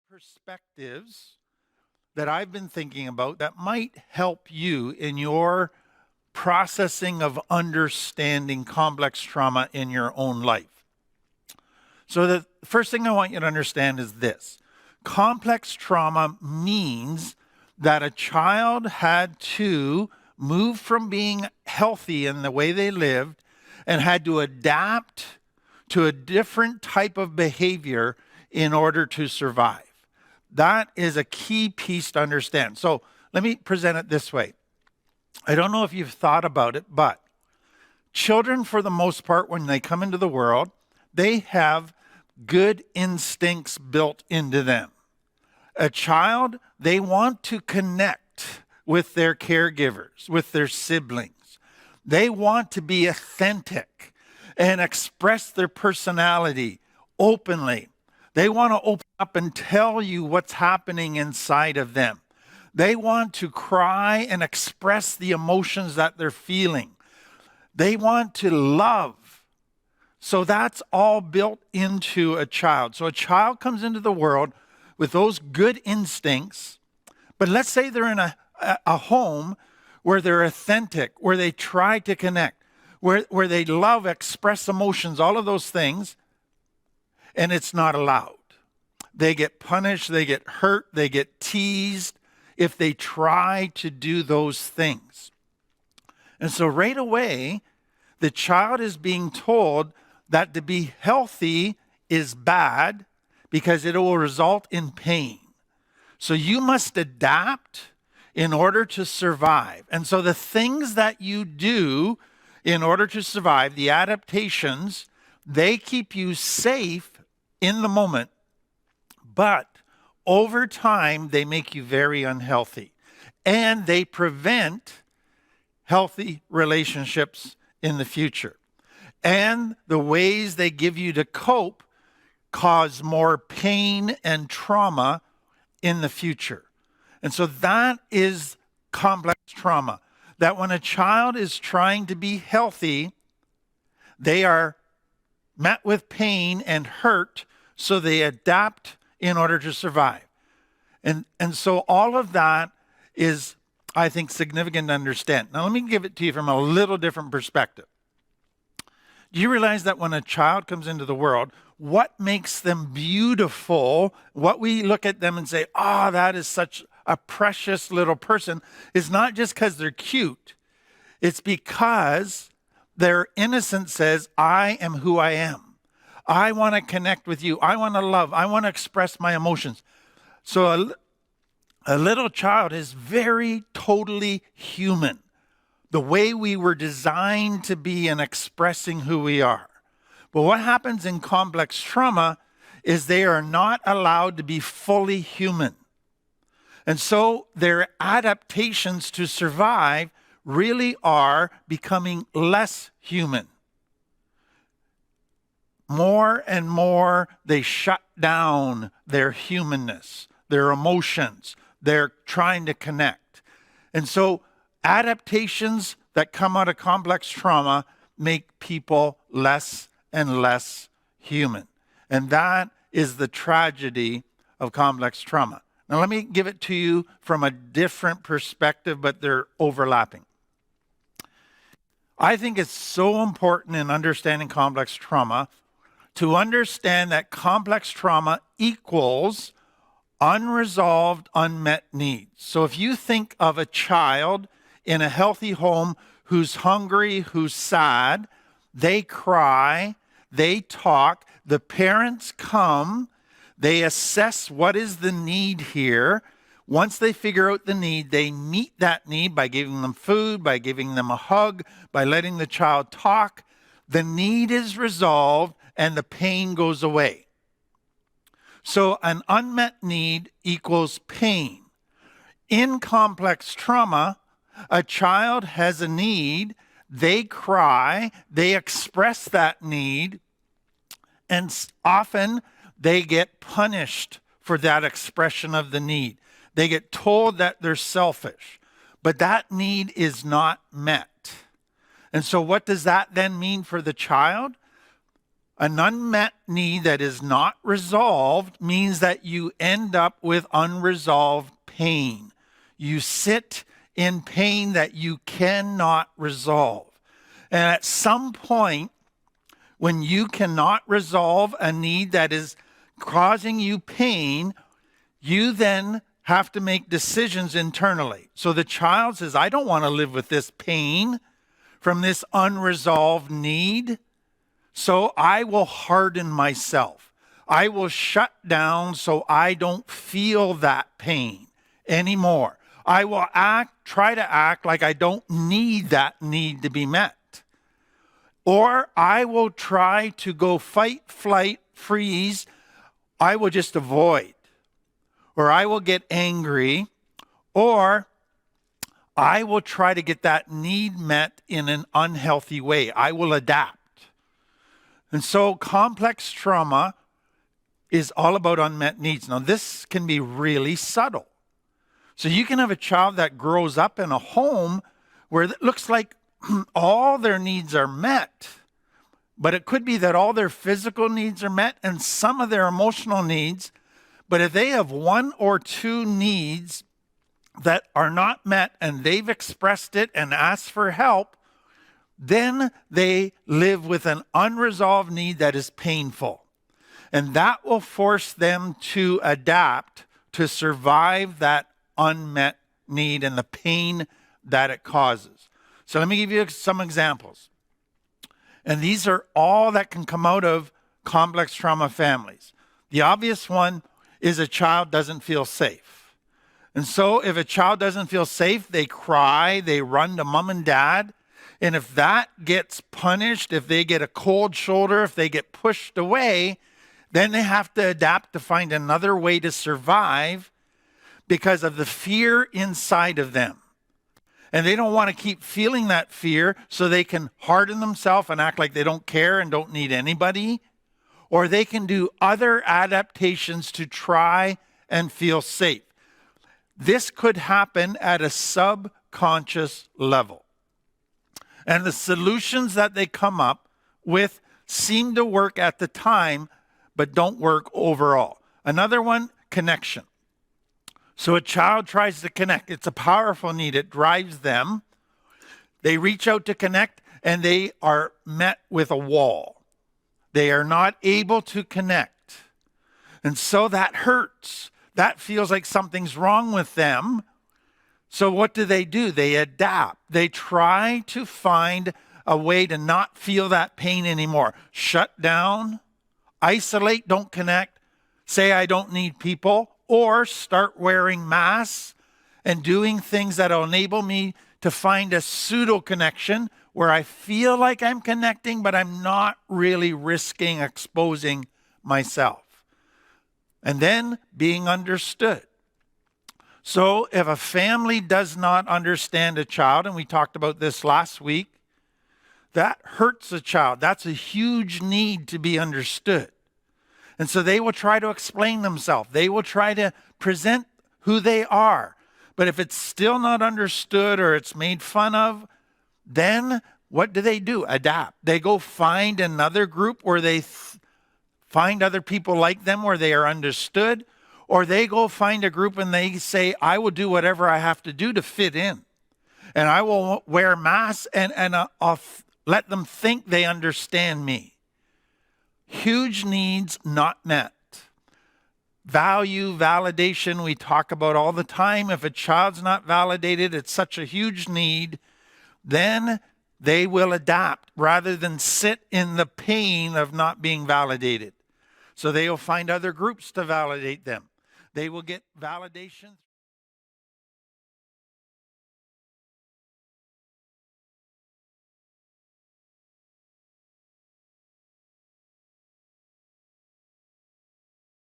perspectives that I've been thinking about that might help you in your processing of understanding complex trauma in your own life. So the first thing I want you to understand is this. Complex trauma means that a child had to move from being healthy in the way they lived and had to adapt to a different type of behavior in order to survive. That is a key piece to understand. So let me present it this way. I don't know if you've thought about it, but children, for the most part, when they come into the world, they have good instincts built into them. A child, they want to connect with their caregivers, with their siblings. They want to be authentic and express their personality openly. They want to open up and tell you what's happening inside of them. They want to cry and express the emotions that they're feeling. They want to love. So that's all built into a child. So a child comes into the world with those good instincts, but let's say they're in a home where they're authentic, where they try to connect, where they love, express emotions, all of those things, and it's not allowed. They get punished, they get hurt, they get teased if they try to do those things. And so right away, the child is being told that to be healthy is bad because it will result in pain. So you must adapt in order to survive. And so the things that you do in order to survive, the adaptations, they keep you safe in the moment, but over time, they make you very unhealthy. And they prevent healthy relationships in the future. And the ways they give you to cope cause more pain and trauma in the future. And so that is complex trauma. That when a child is trying to be healthy, they are met with pain and hurt, so they adapt in order to survive. And so all of that is, I think, significant to understand. Now, let me give it to you from a little different perspective. Do you realize that when a child comes into the world, what makes them beautiful, what we look at them and say, oh, that is such a precious little person, is not just because they're cute. It's because their innocence says, I am who I am. I want to connect with you. I want to love. I want to express my emotions. So a little child is very totally human. The way we were designed to be in expressing who we are. But what happens in complex trauma is they are not allowed to be fully human. And so their adaptations to survive really are becoming less human. More and more, they shut down their humanness, their emotions. They're trying to connect. And so adaptations that come out of complex trauma make people less and less human. And that is the tragedy of complex trauma. Now, let me give it to you from a different perspective, but they're overlapping. I think it's so important in understanding complex trauma to understand that complex trauma equals unresolved, unmet needs. So if you think of a child in a healthy home who's hungry, who's sad, they cry, they talk, the parents come, they assess what is the need here. Once they figure out the need, they meet that need by giving them food, by giving them a hug, by letting the child talk. The need is resolved and the pain goes away. So an unmet need equals pain. In complex trauma, a child has a need, they cry, they express that need, and often they get punished for that expression of the need. They get told that they're selfish, but that need is not met. And so what does that then mean for the child? An unmet need that is not resolved means that you end up with unresolved pain. You sit in pain that you cannot resolve. And at some point, when you cannot resolve a need that is causing you pain, you then have to make decisions internally. So the child says, I don't want to live with this pain from this unresolved need. So I will harden myself. I will shut down so I don't feel that pain anymore. I will try to act like I don't need that need to be met. Or I will try to go fight, flight, freeze. I will just avoid. Or I will get angry. Or I will try to get that need met in an unhealthy way. I will adapt. And so complex trauma is all about unmet needs. Now, this can be really subtle. So you can have a child that grows up in a home where it looks like all their needs are met, but it could be that all their physical needs are met and some of their emotional needs. But if they have one or two needs that are not met and they've expressed it and asked for help, then they live with an unresolved need that is painful. And that will force them to adapt to survive that unmet need and the pain that it causes. So let me give you some examples. And these are all that can come out of complex trauma families. The obvious one is a child doesn't feel safe. And so if a child doesn't feel safe, they cry, they run to mom and dad. And if that gets punished, if they get a cold shoulder, if they get pushed away, then they have to adapt to find another way to survive because of the fear inside of them. And they don't want to keep feeling that fear, so they can harden themselves and act like they don't care and don't need anybody. Or they can do other adaptations to try and feel safe. This could happen at a subconscious level. And the solutions that they come up with seem to work at the time, but don't work overall. Another one, connection. So a child tries to connect. It's a powerful need. It drives them. They reach out to connect, and they are met with a wall. They are not able to connect. And so that hurts. That feels like something's wrong with them. So what do? They adapt. They try to find a way to not feel that pain anymore. Shut down, isolate, don't connect, say I don't need people, or start wearing masks and doing things that will enable me to find a pseudo connection where I feel like I'm connecting, but I'm not really risking exposing myself. And then being understood. So if a family does not understand a child, and we talked about this last week, that hurts a child. That's a huge need to be understood. And so they will try to explain themselves. They will try to present who they are. But if it's still not understood or it's made fun of, then what do? Adapt. They go find another group where they find other people like them where they are understood. Or they go find a group and they say, I will do whatever I have to do to fit in. And I will wear masks and I'll let them think they understand me. Huge needs not met. Value, validation, we talk about all the time. If a child's not validated, it's such a huge need, then they will adapt rather than sit in the pain of not being validated. So they will find other groups to validate them. They will get validation